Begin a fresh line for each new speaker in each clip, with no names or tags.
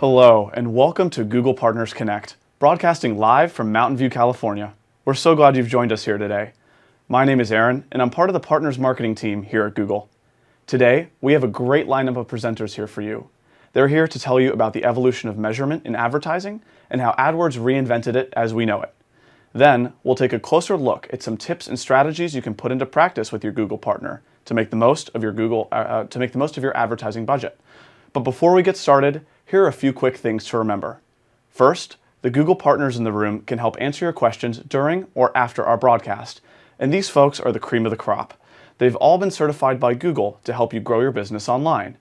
Hello, and welcome to Google Partners Connect, broadcasting live from Mountain View, California. We're so glad you've joined us here today. My name is Aaron, and I'm part of the Partners Marketing team here at Google. Today, we have a great lineup of presenters here for you. They're here to tell you about the evolution of measurement in advertising and how AdWords reinvented it as we know it. Then, we'll take a closer look at some tips and strategies you can put into practice with your Google partner to make the most of your advertising budget. But before we get started, here are a few quick things to remember. First, the Google partners in the room can help answer your questions during or after our broadcast, and these folks are the cream of the crop. They've all been certified by Google to help you grow your business online.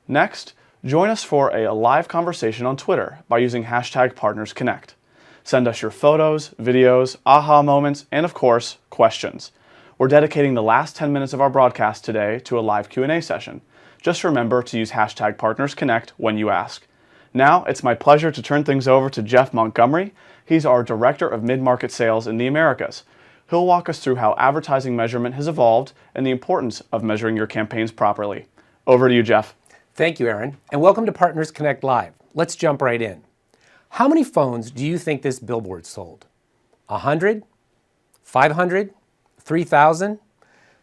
Next, join us for a live conversation on Twitter by using #PartnersConnect. Send us your photos, videos, aha moments, and of course, questions. We're dedicating the last 10 minutes of our broadcast today to a live Q&A session. Just remember to use #PartnersConnect when you ask. Now, it's my pleasure to turn things over to Jeff Montgomery. He's our Director of Mid-Market Sales in the Americas. He'll walk us through how advertising measurement has evolved and the importance of measuring your campaigns properly. Over to you, Jeff.
Thank you, Aaron, and welcome to Partners Connect Live. Let's jump right in. How many phones do you think this billboard sold? 100? 500? 3,000?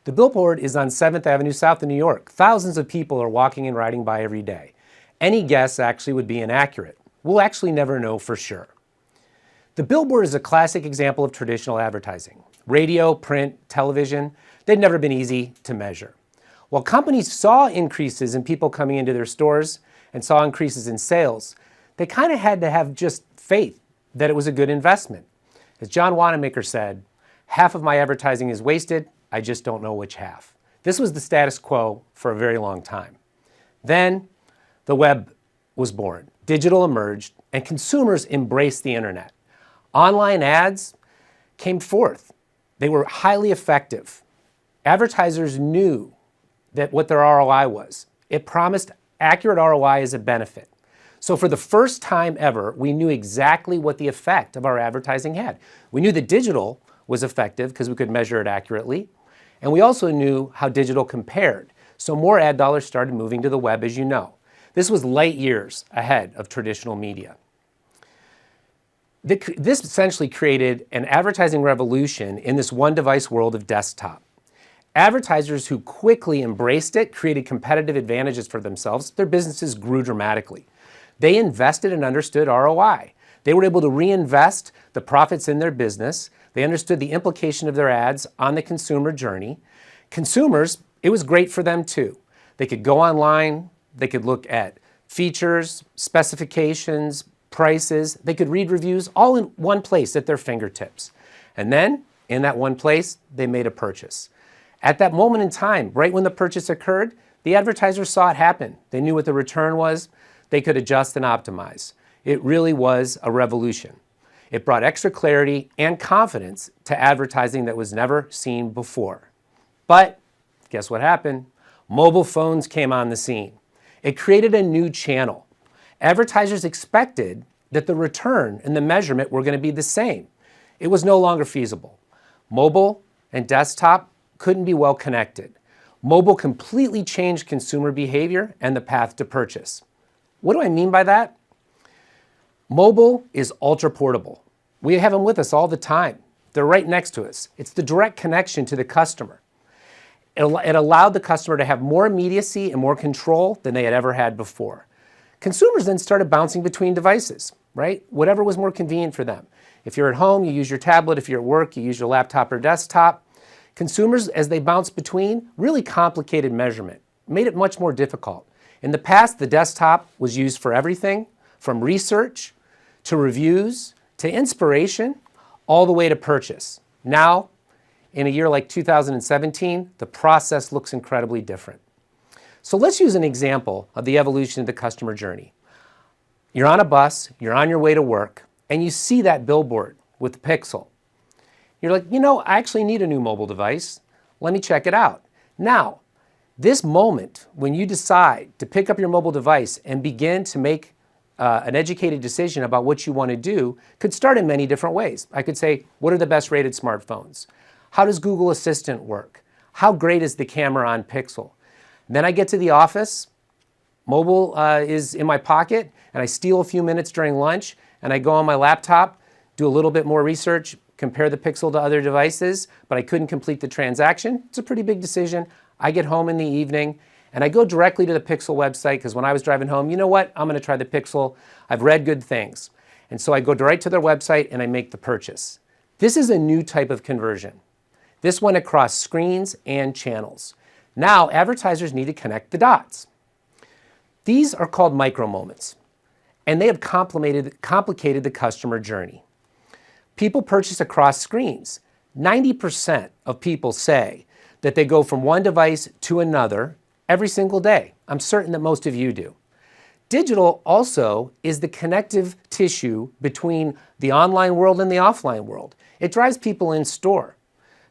The billboard is on 7th Avenue South in New York. Thousands of people are walking and riding by every day. Any guess actually would be inaccurate. We'll actually never know for sure. The billboard is a classic example of traditional advertising. Radio, print, television, they'd never been easy to measure. While companies saw increases in people coming into their stores and saw increases in sales, they kind of had to have just faith that it was a good investment. As John Wanamaker said, "Half of my advertising is wasted, I just don't know which half." This was the status quo for a very long time. Then the web was born, digital emerged, and consumers embraced the internet. Online ads came forth. They were highly effective. Advertisers knew that what their ROI was. It promised accurate ROI as a benefit. So for the first time ever, we knew exactly what the effect of our advertising had. We knew that digital was effective because we could measure it accurately. And we also knew how digital compared. So more ad dollars started moving to the web, as you know. This was light years ahead of traditional media. This essentially created an advertising revolution in this one-device world of desktop. Advertisers who quickly embraced it created competitive advantages for themselves. Their businesses grew dramatically. They invested and understood ROI. They were able to reinvest the profits in their business. They understood the implication of their ads on the consumer journey. Consumers, it was great for them too. They could go online, they could look at features, specifications, prices, they could read reviews all in one place at their fingertips. And then, in that one place, they made a purchase. At that moment in time, right when the purchase occurred, the advertisers saw it happen. They knew what the return was. They could adjust and optimize. It really was a revolution. It brought extra clarity and confidence to advertising that was never seen before. But guess what happened? Mobile phones came on the scene. It created a new channel. Advertisers expected that the return and the measurement were going to be the same. It was no longer feasible. Mobile and desktop couldn't be well connected. Mobile completely changed consumer behavior and the path to purchase. What do I mean by that? Mobile is ultra portable. We have them with us all the time. They're right next to us. It's the direct connection to the customer. It allowed the customer to have more immediacy and more control than they had ever had before. Consumers then started bouncing between devices, right? Whatever was more convenient for them. If you're at home, you use your tablet. If you're at work, you use your laptop or desktop. Consumers, as they bounced between, really complicated measurement, made it much more difficult. In the past, the desktop was used for everything, from research to reviews to inspiration, all the way to purchase. Now, in a year like 2017, the process looks incredibly different. So let's use an example of the evolution of the customer journey. You're on a bus, you're on your way to work, and you see that billboard with the pixel. You're like, I actually need a new mobile device. Let me check it out. Now, this moment when you decide to pick up your mobile device and begin to make an educated decision about what you want to do could start in many different ways. I could say, what are the best rated smartphones? How does Google Assistant work? How great is the camera on Pixel? Then I get to the office, Mobile is in my pocket, and I steal a few minutes during lunch, and I go on my laptop, do a little bit more research, compare the Pixel to other devices, but I couldn't complete the transaction. It's a pretty big decision. I get home in the evening, and I go directly to the Pixel website, because when I was driving home, you know what? I'm going to try the Pixel. I've read good things. And so I go direct to their website, and I make the purchase. This is a new type of conversion. This went across screens and channels. Now, advertisers need to connect the dots. These are called micro moments, and they have complicated the customer journey. People purchase across screens. 90% of people say that they go from one device to another every single day. I'm certain that most of you do. Digital also is the connective tissue between the online world and the offline world. It drives people in store.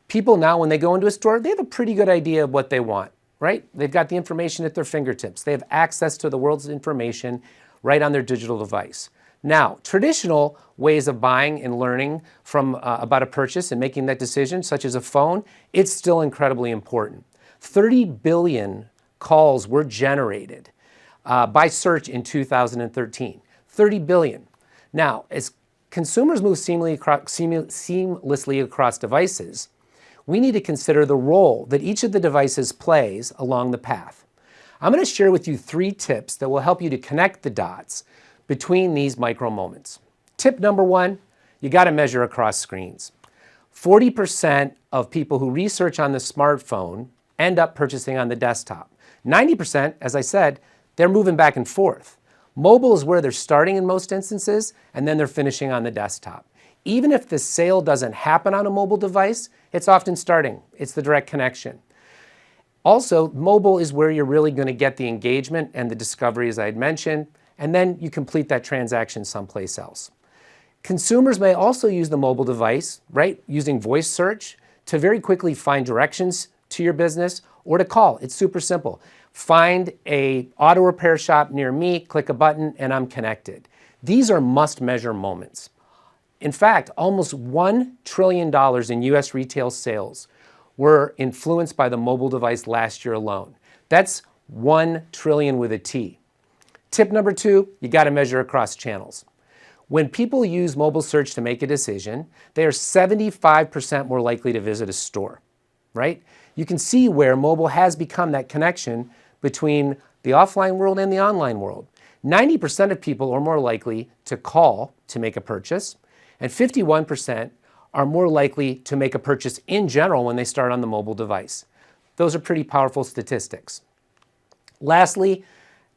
People now, when they go into a store, they have a pretty good idea of what they want, right? They've got the information at their fingertips. They have access to the world's information right on their digital device. Now, traditional ways of buying and learning from about a purchase and making that decision, such as a phone, it's still incredibly important. 30 billion calls were generated by search in 2013. 30 billion. Now, as consumers move seamlessly across devices, we need to consider the role that each of the devices plays along the path. I'm going to share with you 3 tips that will help you to connect the dots between these micro moments. Tip number 1, you got to measure across screens. 40% of people who research on the smartphone end up purchasing on the desktop. 90%, as I said, they're moving back and forth. Mobile is where they're starting in most instances, and then they're finishing on the desktop. Even if the sale doesn't happen on a mobile device, it's often starting. It's the direct connection. Also, mobile is where you're really going to get the engagement and the discovery, as I had mentioned, and then you complete that transaction someplace else. Consumers may also use the mobile device, right, using voice search to very quickly find directions to your business or to call. It's super simple. Find a auto repair shop near me, click a button, and I'm connected. These are must-measure moments. In fact, almost $1 trillion in US retail sales were influenced by the mobile device last year alone. That's 1 trillion with a T. Tip number 2, you got to measure across channels. When people use mobile search to make a decision, they are 75% more likely to visit a store, right? You can see where mobile has become that connection between the offline world and the online world. 90% of people are more likely to call to make a purchase, and 51% are more likely to make a purchase in general when they start on the mobile device. Those are pretty powerful statistics. Lastly,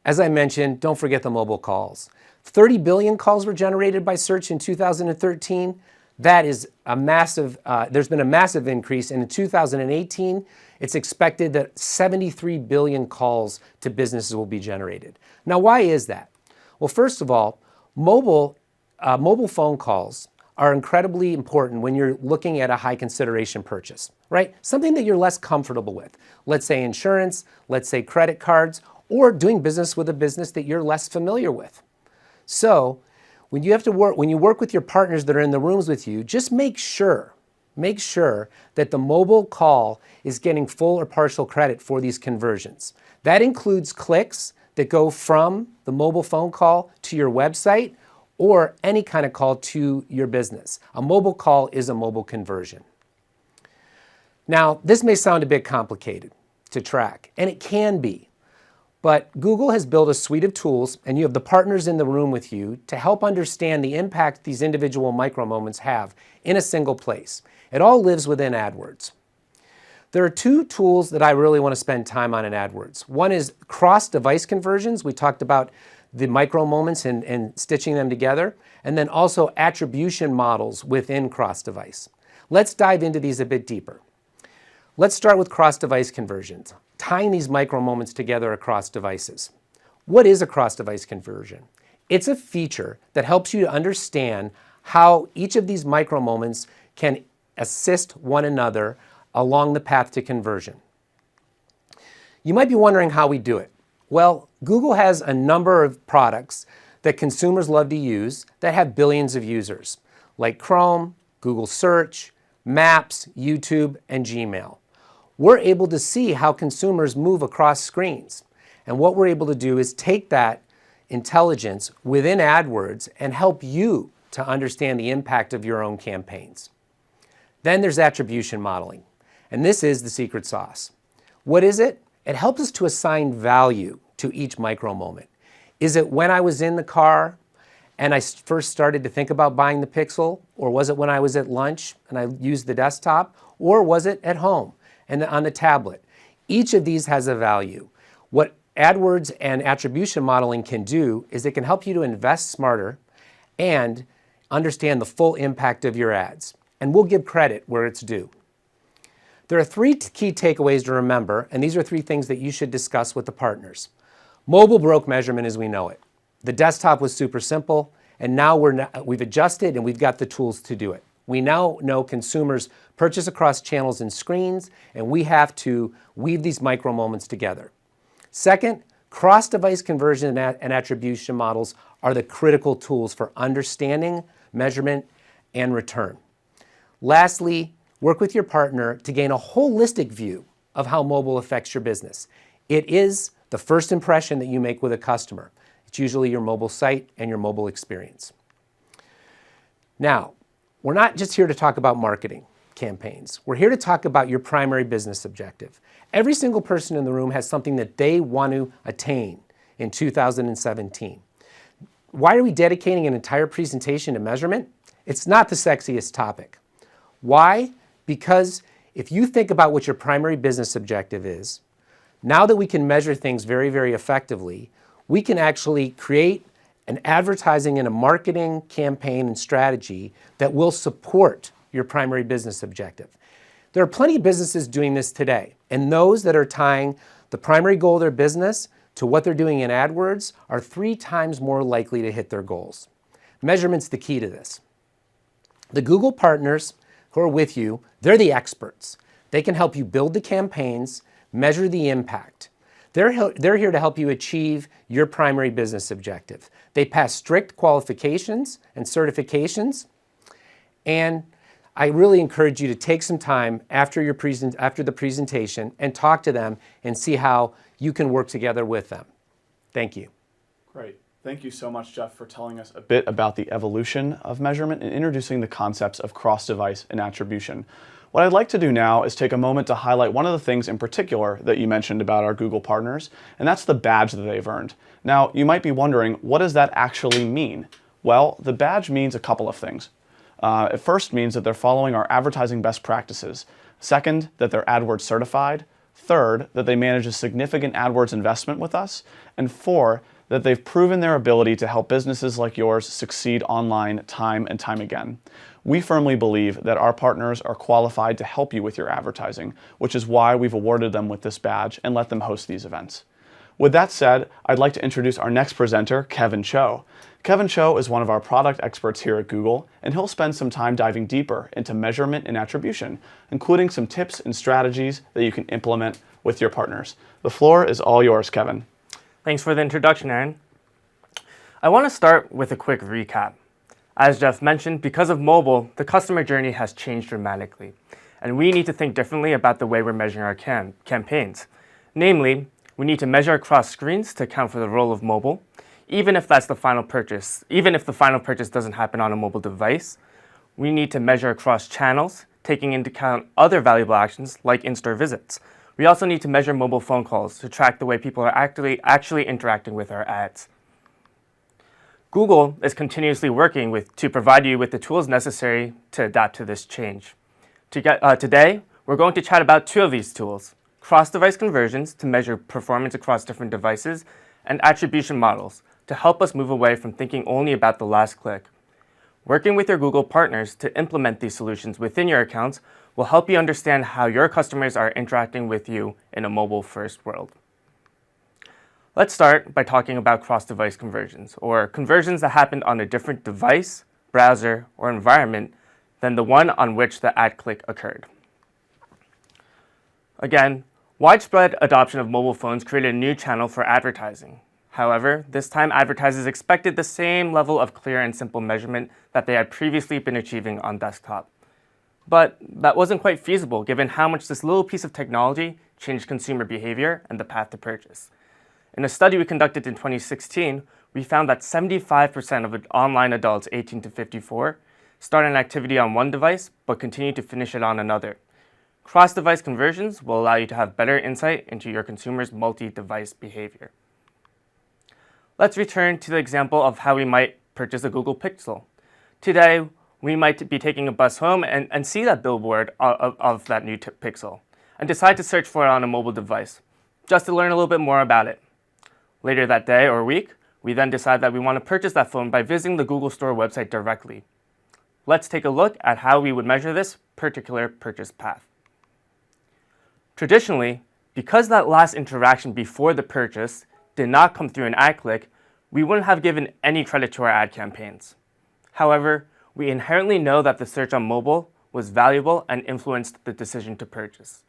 as I mentioned, don't forget the mobile calls. 30 billion calls were generated by search in 2013. That is a massive, there's been a massive increase, and in 2018, it's expected that 73 billion calls to businesses will be generated. Now, why is that? Well, first of all, mobile phone calls are incredibly important when you're looking at a high consideration purchase, right? Something that you're less comfortable with. Let's say insurance, let's say credit cards, or doing business with a business that you're less familiar with. So when you work with your partners that are in the rooms with you, just make sure that the mobile call is getting full or partial credit for these conversions. That includes clicks that go from the mobile phone call to your website or any kind of call to your business. A mobile call is a mobile conversion. Now, this may sound a bit complicated to track, and it can be. But Google has built a suite of tools, and you have the partners in the room with you to help understand the impact these individual micro moments have in a single place. It all lives within AdWords. There are 2 tools that I really want to spend time on in AdWords. One is cross-device conversions. We talked about the micro moments and stitching them together, and then also attribution models within cross-device. Let's dive into these a bit deeper. Let's start with cross-device conversions, tying these micro moments together across devices. What is a cross-device conversion? It's a feature that helps you to understand how each of these micro moments can assist one another along the path to conversion. You might be wondering how we do it. Well, Google has a number of products that consumers love to use that have billions of users, like Chrome, Google Search, Maps, YouTube, and Gmail. We're able to see how consumers move across screens. And what we're able to do is take that intelligence within AdWords and help you to understand the impact of your own campaigns. Then there's attribution modeling, and this is the secret sauce. What is it? It helps us to assign value to each micro moment. Is it when I was in the car and I first started to think about buying the Pixel, or was it when I was at lunch and I used the desktop, or was it at home and on the tablet? Each of these has a value. What AdWords and attribution modeling can do is it can help you to invest smarter and understand the full impact of your ads. And we'll give credit where it's due. There are three key takeaways to remember, and these are three things that you should discuss with the partners. Mobile broke measurement as we know it. The desktop was super simple, and now we've adjusted and we've got the tools to do it. We now know consumers purchase across channels and screens, and we have to weave these micro moments together. Second, cross-device conversion and attribution models are the critical tools for understanding, measurement, and return. Lastly, work with your partner to gain a holistic view of how mobile affects your business. It is the first impression that you make with a customer. It's usually your mobile site and your mobile experience. Now, we're not just here to talk about marketing campaigns. We're here to talk about your primary business objective. Every single person in the room has something that they want to attain in 2017. Why are we dedicating an entire presentation to measurement? It's not the sexiest topic. Why? Because if you think about what your primary business objective is, now that we can measure things very, very effectively, we can actually create an advertising and a marketing campaign and strategy that will support your primary business objective. There are plenty of businesses doing this today, and those that are tying the primary goal of their business to what they're doing in AdWords are 3 times more likely to hit their goals. Measurement's the key to this. The Google partners who are with you, they're the experts. They can help you build the campaigns, measure the impact. They're here to help you achieve your primary business objective. They pass strict qualifications and certifications, and I really encourage you to take some time after the presentation and talk to them and see how you can work together with them. Thank you.
Great. Thank you so much, Jeff, for telling us a bit about the evolution of measurement and introducing the concepts of cross-device and attribution. What I'd like to do now is take a moment to highlight one of the things in particular that you mentioned about our Google partners, and that's the badge that they've earned. Now, you might be wondering, what does that actually mean? Well, the badge means a couple of things. It first means that they're following our advertising best practices. Second, that they're AdWords certified. Third, that they manage a significant AdWords investment with us. And 4, that they've proven their ability to help businesses like yours succeed online time and time again. We firmly believe that our partners are qualified to help you with your advertising, which is why we've awarded them with this badge and let them host these events. With that said, I'd like to introduce our next presenter, Kevin Cho. Kevin Cho is one of our product experts here at Google, and he'll spend some time diving deeper into measurement and attribution, including some tips and strategies that you can implement with your partners. The floor is all yours, Kevin.
Thanks for the introduction, Aaron. I want to start with a quick recap. As Jeff mentioned, because of mobile, the customer journey has changed dramatically, and we need to think differently about the way we're measuring our campaigns. Namely, we need to measure across screens to account for the role of mobile, even if that's the final purchase. Even if the final purchase doesn't happen on a mobile device, we need to measure across channels, taking into account other valuable actions like in-store visits. We also need to measure mobile phone calls to track the way people are actually interacting with our ads. Google is continuously working to provide you with the tools necessary to adapt to this change. Today, we're going to chat about 2 of these tools: CrossDevice Conversions to measure performance across different devices, and attribution models to help us move away from thinking only about the last click. Working with your Google partners to implement these solutions within your accounts will help you understand how your customers are interacting with you in a mobile-first world. Let's start by talking about cross-device conversions, or conversions that happened on a different device, browser, or environment than the one on which the ad click occurred. Again, widespread adoption of mobile phones created a new channel for advertising. However, this time advertisers expected the same level of clear and simple measurement that they had previously been achieving on desktop. But that wasn't quite feasible given how much this little piece of technology changed consumer behavior and the path to purchase. In a study we conducted in 2016, we found that 75% of online adults 18 to 54 start an activity on one device but continue to finish it on another. Cross-device conversions will allow you to have better insight into your consumers' multi-device behavior. Let's return to the example of how we might purchase a Google Pixel. Today, we might be taking a bus home and see that billboard of that new Pixel and decide to search for it on a mobile device just to learn a little bit more about it. Later that day or week, we then decide that we want to purchase that phone by visiting the Google Store website directly. Let's take a look at how we would measure this particular purchase path. Traditionally, because that last interaction before the purchase did not come through an ad click, we wouldn't have given any credit to our ad campaigns. However, we inherently know that the search on mobile was valuable and influenced the decision to purchase.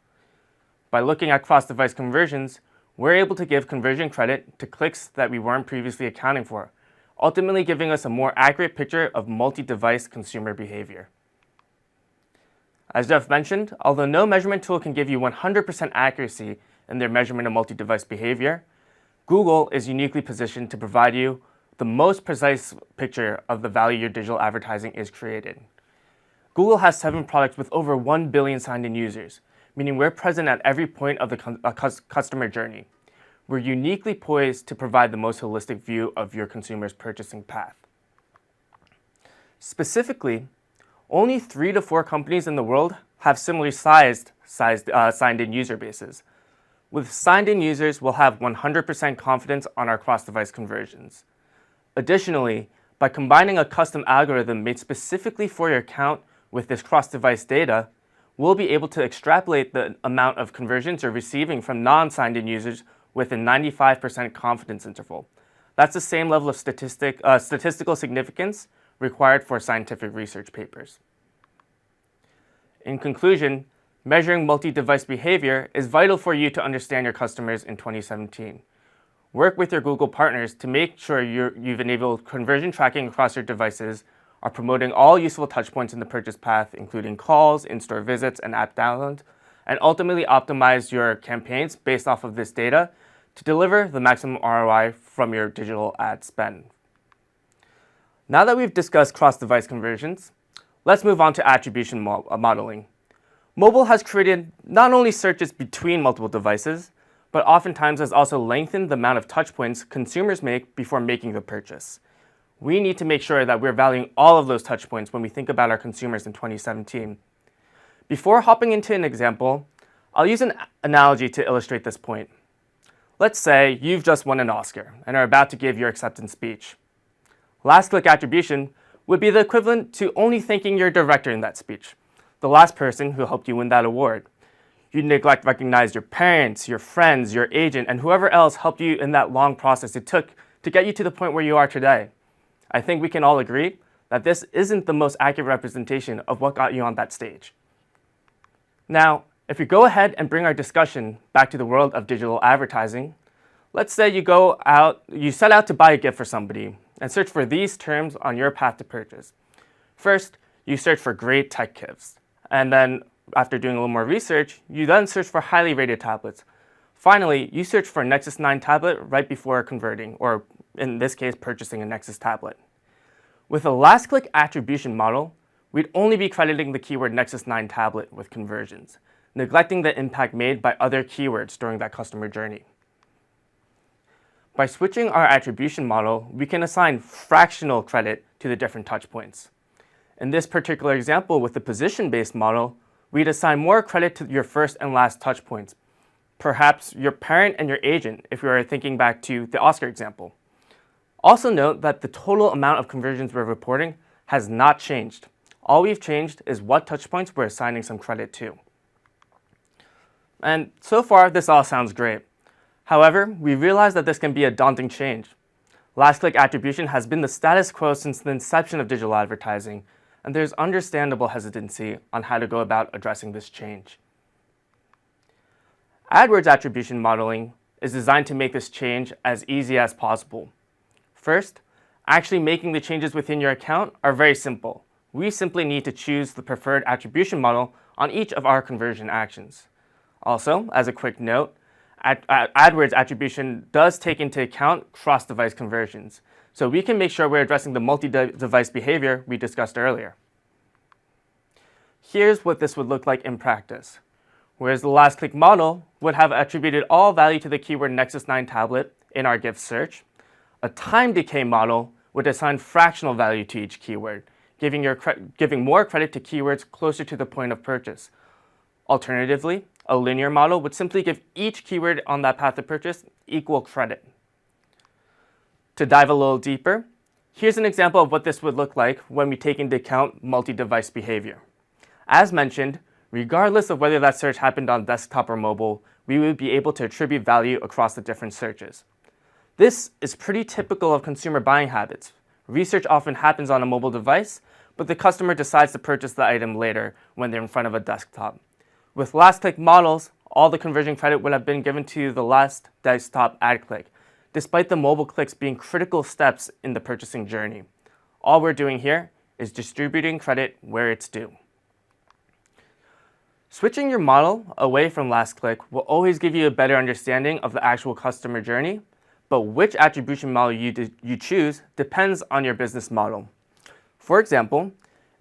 By looking at cross-device conversions, we're able to give conversion credit to clicks that we weren't previously accounting for, ultimately giving us a more accurate picture of multi-device consumer behavior. As Jeff mentioned, although no measurement tool can give you 100% accuracy in their measurement of multi-device behavior, Google is uniquely positioned to provide you the most precise picture of the value your digital advertising is created. Google has 7 products with over 1 billion signed-in users, meaning we're present at every point of the customer journey. We're uniquely poised to provide the most holistic view of your consumer's purchasing path. Specifically, only 3 to 4 companies in the world have similarly sized signed-in user bases. With signed-in users, we'll have 100% confidence on our cross-device conversions. Additionally, by combining a custom algorithm made specifically for your account with this cross-device data, we'll be able to extrapolate the amount of conversions you're receiving from non-signed-in users with a 95% confidence interval. That's the same level of statistical significance required for scientific research papers. In conclusion, measuring multi-device behavior is vital for you to understand your customers in 2017. Work with your Google partners to make sure you've enabled conversion tracking across your devices, are promoting all useful touchpoints in the purchase path, including calls, in-store visits, and app downloads, and ultimately optimize your campaigns based off of this data to deliver the maximum ROI from your digital ad spend. Now that we've discussed cross-device conversions, let's move on to attribution modeling. Mobile has created not only searches between multiple devices, but oftentimes has also lengthened the amount of touchpoints consumers make before making the purchase. We need to make sure that we're valuing all of those touchpoints when we think about our consumers in 2017. Before hopping into an example, I'll use an analogy to illustrate this point. Let's say you've just won an Oscar and are about to give your acceptance speech. Last click attribution would be the equivalent to only thanking your director in that speech, the last person who helped you win that award. You neglect to recognize your parents, your friends, your agent, and whoever else helped you in that long process it took to get you to the point where you are today. I think we can all agree that this isn't the most accurate representation of what got you on that stage. Now, if we go ahead and bring our discussion back to the world of digital advertising, let's say you set out to buy a gift for somebody and search for these terms on your path to purchase. First, you search for great tech gifts, and then after doing a little more research, you then search for highly rated tablets. Finally, you search for a Nexus 9 tablet right before converting, or in this case, purchasing a Nexus tablet. With a last-click attribution model, we'd only be crediting the keyword Nexus 9 tablet with conversions, neglecting the impact made by other keywords during that customer journey. By switching our attribution model, we can assign fractional credit to the different touchpoints. In this particular example with the position-based model, we'd assign more credit to your first and last touchpoints, perhaps your parent and your agent if we are thinking back to the Oscar example. Also note that the total amount of conversions we're reporting has not changed. All we've changed is what touchpoints we're assigning some credit to. And so far, this all sounds great. However, we realize that this can be a daunting change. Last-click attribution has been the status quo since the inception of digital advertising, and there's understandable hesitancy on how to go about addressing this change. AdWords attribution modeling is designed to make this change as easy as possible. First, actually making the changes within your account are very simple. We simply need to choose the preferred attribution model on each of our conversion actions. Also, as a quick note, AdWords attribution does take into account cross-device conversions. So we can make sure we're addressing the multi-device behavior we discussed earlier. Here's what this would look like in practice. Whereas the last click model would have attributed all value to the keyword Nexus 9 tablet in our gift search, a time decay model would assign fractional value to each keyword, giving more credit to keywords closer to the point of purchase. Alternatively, a linear model would simply give each keyword on that path to purchase equal credit. To dive a little deeper, here's an example of what this would look like when we take into account multi-device behavior. As mentioned, regardless of whether that search happened on desktop or mobile, we would be able to attribute value across the different searches. This is pretty typical of consumer buying habits. Research often happens on a mobile device, but the customer decides to purchase the item later when they're in front of a desktop. With last click models, all the conversion credit would have been given to the last desktop ad click, despite the mobile clicks being critical steps in the purchasing journey. All we're doing here is distributing credit where it's due. Switching your model away from last click will always give you a better understanding of the actual customer journey, but which attribution model you choose depends on your business model. For example,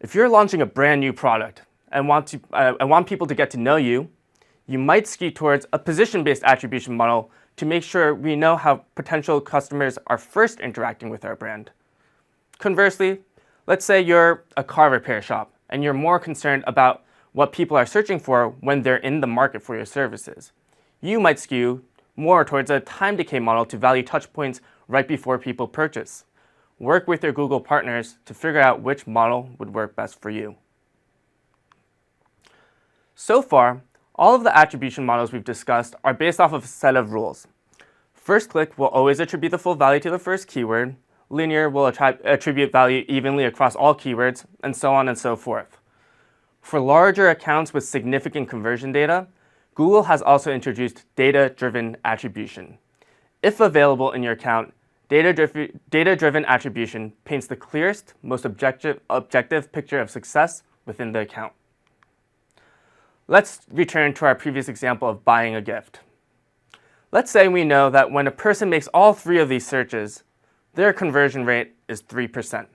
if you're launching a brand new product and want people to get to know you, you might skew towards a position-based attribution model to make sure we know how potential customers are first interacting with our brand. Conversely, let's say you're a car repair shop and you're more concerned about what people are searching for when they're in the market for your services. You might skew more towards a time decay model to value touchpoints right before people purchase. Work with your Google partners to figure out which model would work best for you. So far, all of the attribution models we've discussed are based off of a set of rules. First click will always attribute the full value to the first keyword, linear will attribute value evenly across all keywords, and so on and so forth. For larger accounts with significant conversion data, Google has also introduced data-driven attribution. If available in your account, data-driven attribution paints the clearest, most objective picture of success within the account. Let's return to our previous example of buying a gift. Let's say we know that when a person makes all three of these searches, their conversion rate is 3%.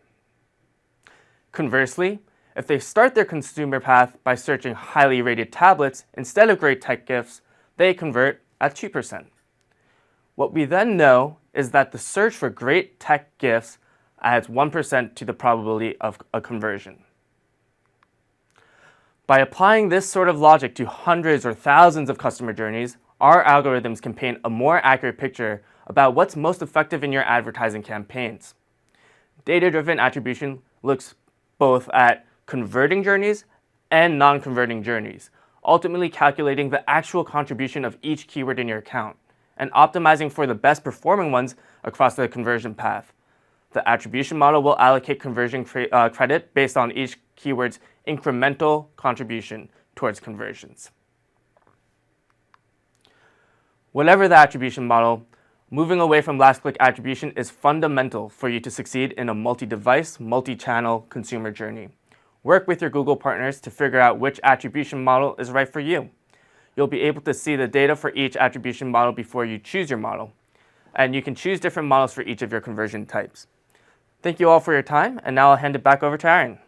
Conversely, if they start their consumer path by searching highly rated tablets instead of great tech gifts, they convert at 2%. What we then know is that the search for great tech gifts adds 1% to the probability of a conversion. By applying this sort of logic to hundreds or thousands of customer journeys, our algorithms can paint a more accurate picture about what's most effective in your advertising campaigns. Data-driven attribution looks both at converting journeys and non-converting journeys, ultimately calculating the actual contribution of each keyword in your account and optimizing for the best performing ones across the conversion path. The attribution model will allocate conversion credit based on each keyword's incremental contribution towards conversions. Whatever the attribution model, moving away from last click attribution is fundamental for you to succeed in a multi-device, multi-channel consumer journey. Work with your Google partners to figure out which attribution model is right for you. You'll be able to see the data for each attribution model before you choose your model. And you can choose different models for each of your conversion types. Thank you all for your time, and now I'll hand it back over to Aaron.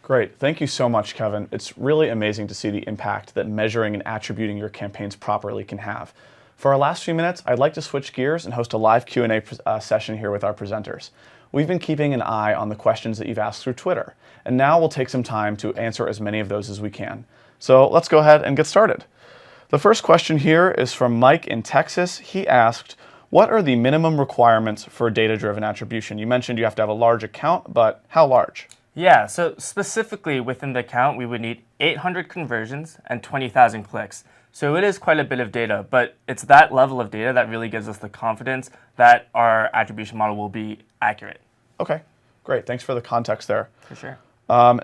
Great. Thank you so much, Kevin. It's really amazing to see the impact that measuring and attributing your campaigns properly can have. For our last few minutes, I'd like to switch gears and host a live Q&A session here with our presenters. We've been keeping an eye on the questions that you've asked through Twitter, and now we'll take some time to answer as many of those as we can. So let's go ahead and get started. The first question here is from Mike in Texas. He asked, what are the minimum requirements for data-driven attribution? You mentioned you have to have a large account, but how large?
Yeah, so specifically within the account, we would need 800 conversions and 20,000 clicks. So it is quite a bit of data, but it's that level of data that really gives us the confidence that our attribution model will be accurate.
Okay, great. Thanks for the context there.
For sure.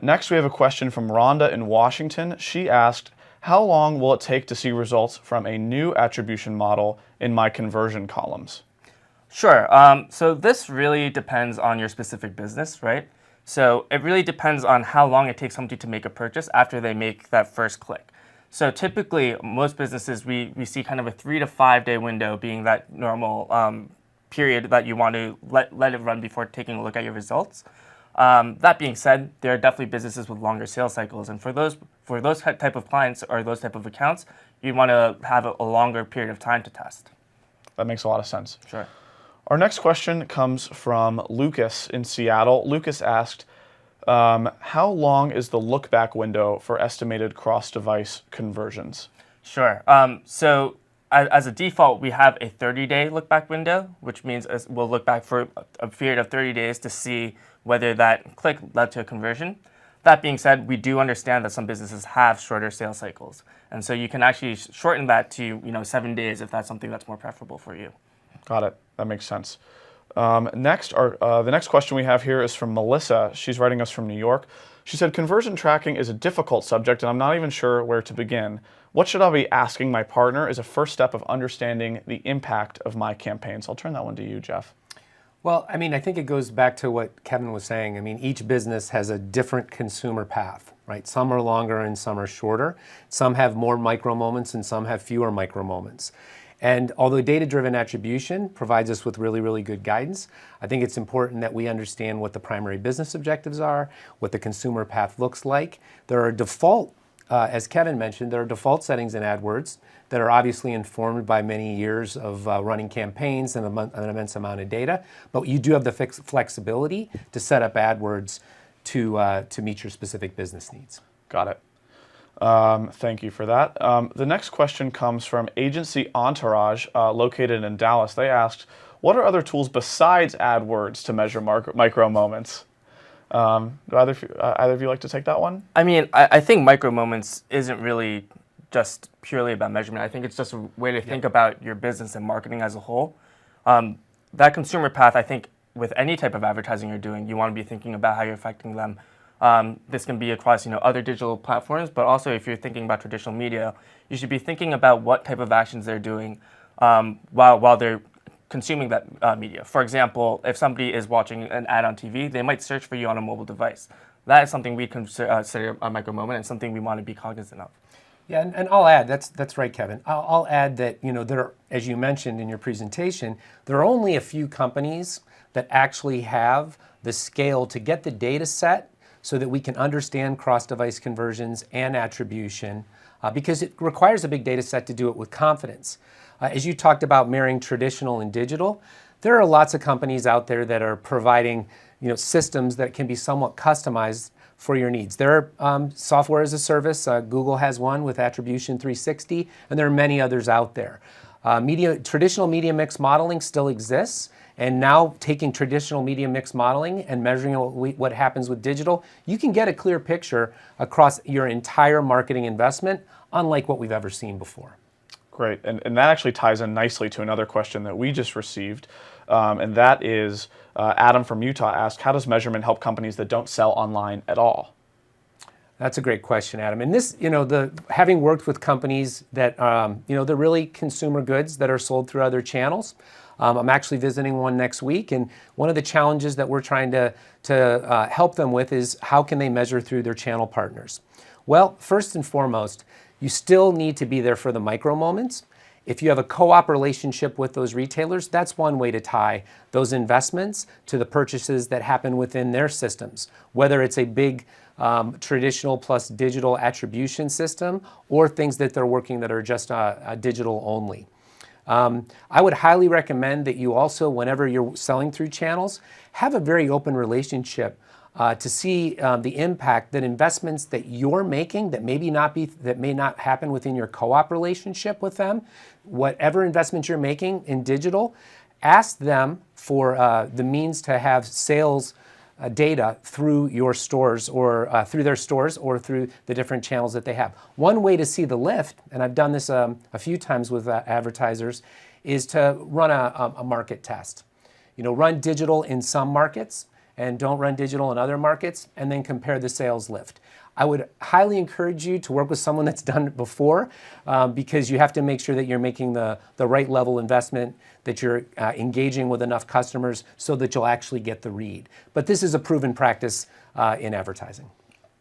Next, we have a question from Rhonda in Washington. She asked, how long will it take to see results from a new attribution model in my conversion columns?
Sure. So this really depends on your specific business, right? So it really depends on how long it takes somebody to make a purchase after they make that first click. So typically, most businesses, we see kind of a 3 to 5 day window being that normal period that you want to let it run before taking a look at your results. That being said, there are definitely businesses with longer sales cycles, and for those type of clients or those type of accounts, you want to have a longer period of time to test.
That makes a lot of sense.
Sure.
Our next question comes from Lucas in Seattle. Lucas asked, how long is the look-back window for estimated cross-device conversions?
Sure. So as a default, we have a 30-day look-back window, which means we'll look back for a period of 30 days to see whether that click led to a conversion. That being said, we do understand that some businesses have shorter sales cycles, and so you can actually shorten that to 7 days if that's something that's more preferable for you.
Got it. That makes sense. The next question we have here is from Melissa. She's writing us from New York. She said, conversion tracking is a difficult subject, and I'm not even sure where to begin. What should I be asking my partner as a first step of understanding the impact of my campaigns? I'll turn that one to you, Jeff.
Well, I think it goes back to what Kevin was saying. Each business has a different consumer path, right? Some are longer and some are shorter. Some have more micro moments and some have fewer micro moments. And although data-driven attribution provides us with really, really good guidance, I think it's important that we understand what the primary business objectives are, what the consumer path looks like. There are default, as Kevin mentioned, there are default settings in AdWords that are obviously informed by many years of running campaigns and an immense amount of data. But you do have the flexibility to set up AdWords to meet your specific business needs.
Got it. Thank you for that. The next question comes from Agency Entourage, located in Dallas. They asked, what are other tools besides AdWords to measure micro moments? Do either of you like to take that one?
I think micro moments isn't really just purely about measurement. I think it's just a way to think about your business and marketing as a whole. That consumer path, I think, with any type of advertising you're doing, you want to be thinking about how you're affecting them. This can be across other digital platforms, but also if you're thinking about traditional media, you should be thinking about what type of actions they're doing while they're consuming that media. For example, if somebody is watching an ad on TV, they might search for you on a mobile device. That is something we consider a micro moment and something we want to be cognizant of.
Yeah, and I'll add, that's right, Kevin. I'll add that, there, as you mentioned in your presentation, there are only a few companies that actually have the scale to get the data set so that we can understand cross-device conversions and attribution, because it requires a big data set to do it with confidence. As you talked about marrying traditional and digital, there are lots of companies out there that are providing systems that can be somewhat customized for your needs. There are software as a service. Google has one with Attribution 360, and there are many others out there. Traditional media mix modeling still exists, and now taking traditional media mix modeling and measuring what happens with digital, you can get a clear picture across your entire marketing investment, unlike what we've ever seen before.
Great, and that actually ties in nicely to another question that we just received, and that is Adam from Utah asked, how does measurement help companies that don't sell online at all?
That's a great question, Adam. And this, having worked with companies that, they're really consumer goods that are sold through other channels. I'm actually visiting one next week, and one of the challenges that we're trying to help them with is how can they measure through their channel partners? Well, first and foremost, you still need to be there for the micro moments. If you have a co-op relationship with those retailers, that's one way to tie those investments to the purchases that happen within their systems, whether it's a big traditional plus digital attribution system or things that they're working that are just digital only. I would highly recommend that you also, whenever you're selling through channels, have a very open relationship to see the impact that investments that you're making that may not happen within your co-op relationship with them. Whatever investments you're making in digital, ask them for the means to have sales data through your stores or through their stores or through the different channels that they have. One way to see the lift, and I've done this a few times with advertisers, is to run a market test. Run digital in some markets and don't run digital in other markets, and then compare the sales lift. I would highly encourage you to work with someone that's done it before, because you have to make sure that you're making the right level investment, that you're engaging with enough customers so that you'll actually get the read. But this is a proven practice in advertising.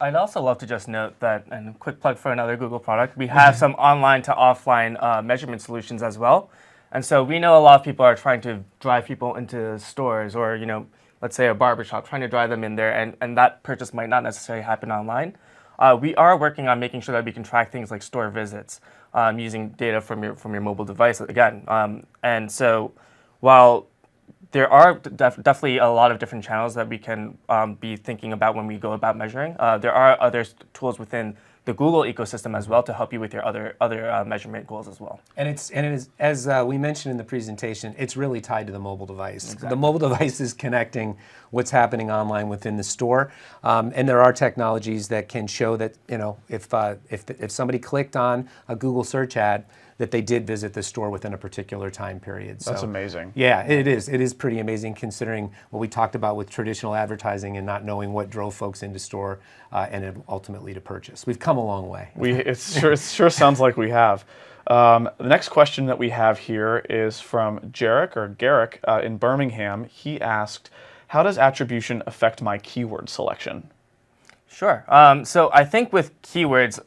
I'd also love to just note that, and a quick plug for another Google product, we have some online to offline measurement solutions as well. And so we know a lot of people are trying to drive people into stores or, let's say a barbershop, trying to drive them in there, and that purchase might not necessarily happen online. We are working on making sure that we can track things like store visits using data from your mobile device again. And so while there are definitely a lot of different channels that we can be thinking about when we go about measuring, there are other tools within the Google ecosystem as well to help you with your other measurement goals as well.
And it is, as we mentioned in the presentation, it's really tied to the mobile device.
Exactly.
The mobile device is connecting what's happening online within the store, and there are technologies that can show that if somebody clicked on a Google search ad, that they did visit the store within a particular time period.
That's amazing.
Yeah, it is. It is pretty amazing considering what we talked about with traditional advertising and not knowing what drove folks into store and ultimately to purchase. We've come a long way.
It sure sounds like we have. The next question that we have here is from Garrick in Birmingham. He asked, how does attribution affect my keyword selection?
Sure. So I think with keywords,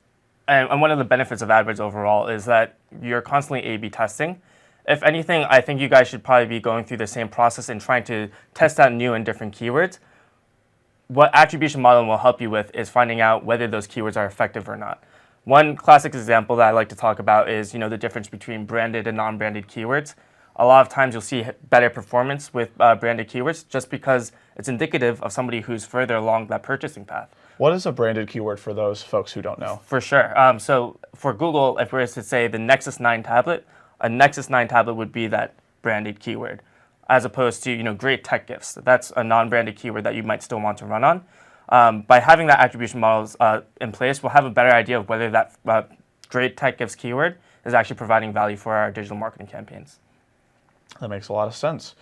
and one of the benefits of AdWords overall is that you're constantly A/B testing. If anything, I think you guys should probably be going through the same process and trying to test out new and different keywords. What attribution modeling will help you with is finding out whether those keywords are effective or not. One classic example that I like to talk about is the difference between branded and non-branded keywords. A lot of times you'll see better performance with branded keywords just because it's indicative of somebody who's further along that purchasing path.
What is a branded keyword for those folks who don't know?
For sure. So for Google, if we were to say the Nexus 9 tablet, a Nexus 9 tablet would be that branded keyword, as opposed to great tech gifts. That's a non-branded keyword that you might still want to run on. By having that attribution models in place, we'll have a better idea of whether that great tech gifts keyword is actually providing value for our digital marketing campaigns.
That makes a lot of sense.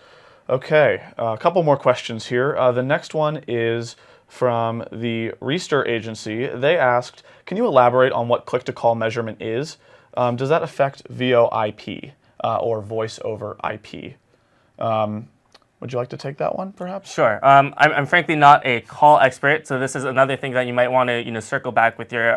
Okay, a couple more questions here. The next one is from the Reister agency. They asked, can you elaborate on what click-to-call measurement is? Does that affect VoIP or voice over IP? Would you like to take that one, perhaps?
Sure. I'm frankly not a call expert, so this is another thing that you might want to circle back with your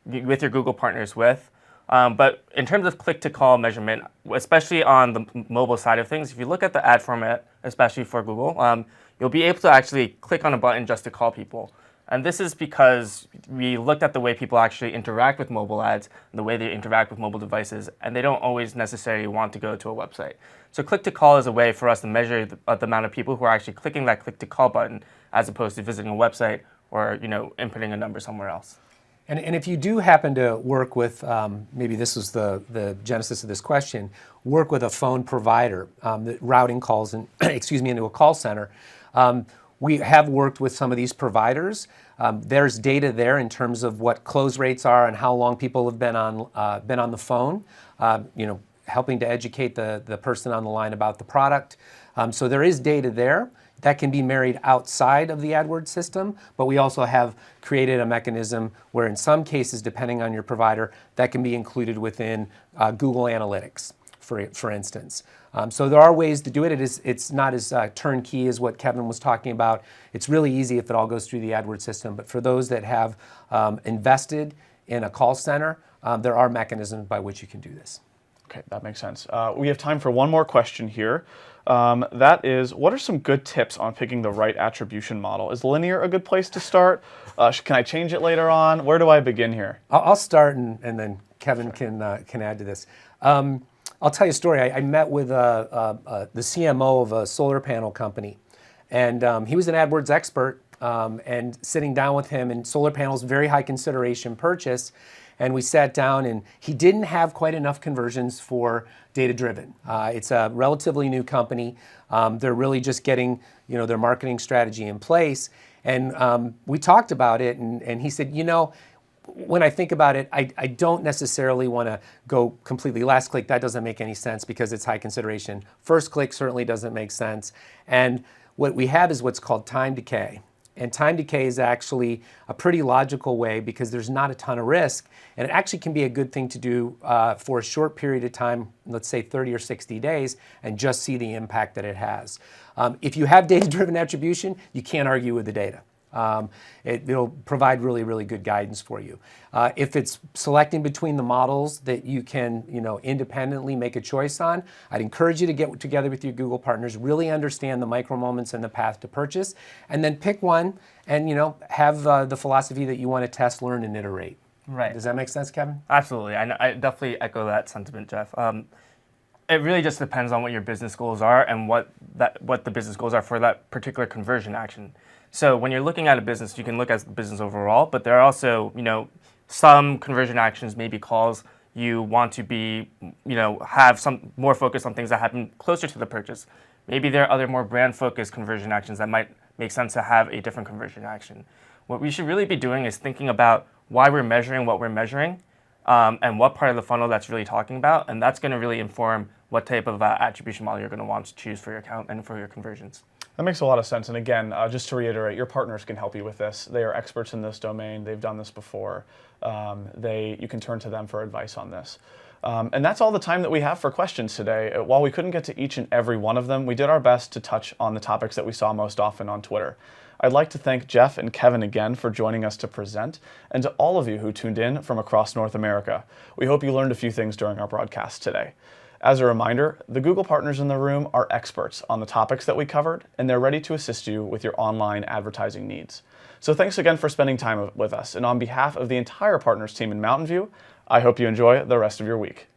Google partners with. But in terms of click-to-call measurement, especially on the mobile side of things, if you look at the ad format, especially for Google, you'll be able to actually click on a button just to call people. And this is because we looked at the way people actually interact with mobile ads and the way they interact with mobile devices, and they don't always necessarily want to go to a website. So click-to-call is a way for us to measure the amount of people who are actually clicking that click-to-call button as opposed to visiting a website or inputting a number somewhere else.
And if you do happen to work with, maybe this was the genesis of this question, work with a phone provider that routing calls into a call center, we have worked with some of these providers. There's data there in terms of what close rates are and how long people have been on the phone, helping to educate the person on the line about the product. So there is data there. That can be married outside of the AdWords system, but we also have created a mechanism where in some cases, depending on your provider, that can be included within Google Analytics, for instance. So there are ways to do it. It's not as turnkey as what Kevin was talking about. It's really easy if it all goes through the AdWords system, but for those that have invested in a call center, there are mechanisms by which you can do this.
Okay, that makes sense. We have time for one more question here. That is, what are some good tips on picking the right attribution model? Is linear a good place to start? Can I change it later on? Where do I begin here?
I'll start and then Kevin can add to this. I'll tell you a story. I met with the CMO of a solar panel company, and he was an AdWords expert, and sitting down with him, and solar panels, very high consideration purchase, and we sat down, and he didn't have quite enough conversions for data-driven. It's a relatively new company. They're really just getting their marketing strategy in place, and we talked about it, and he said, when I think about it, I don't necessarily want to go completely last click. That doesn't make any sense because it's high consideration. First click certainly doesn't make sense. And what we have is what's called time decay. And time decay is actually a pretty logical way because there's not a ton of risk. And it actually can be a good thing to do for a short period of time, let's say 30 or 60 days, and just see the impact that it has. If you have data-driven attribution, you can't argue with the data. It'll provide really, really good guidance for you. If it's selecting between the models that you can, independently make a choice on, I'd encourage you to get together with your Google partners, really understand the micro moments and the path to purchase, and then pick one and, have the philosophy that you want to test, learn, and iterate.
Right.
Does that make sense, Kevin?
Absolutely. I definitely echo that sentiment, Jeff. It really just depends on what your business goals are and what the business goals are for that particular conversion action. So when you're looking at a business, you can look at the business overall, but there are also, some conversion actions, maybe calls you want to be, have some more focus on things that happen closer to the purchase. Maybe there are other more brand-focused conversion actions that might make sense to have a different conversion action. What we should really be doing is thinking about why we're measuring what we're measuring, and what part of the funnel that's really talking about, and that's going to really inform what type of attribution model you're going to want to choose for your account and for your conversions.
That makes a lot of sense. And again, just to reiterate, your partners can help you with this. They are experts in this domain. They've done this before. You can turn to them for advice on this. And that's all the time that we have for questions today. While we couldn't get to each and every one of them, we did our best to touch on the topics that we saw most often on Twitter. I'd like to thank Jeff and Kevin again for joining us to present, and to all of you who tuned in from across North America. We hope you learned a few things during our broadcast today. As a reminder, the Google partners in the room are experts on the topics that we covered, and they're ready to assist you with your online advertising needs. So thanks again for spending time with us, and on behalf of the entire partners team in Mountain View, I hope you enjoy the rest of your week.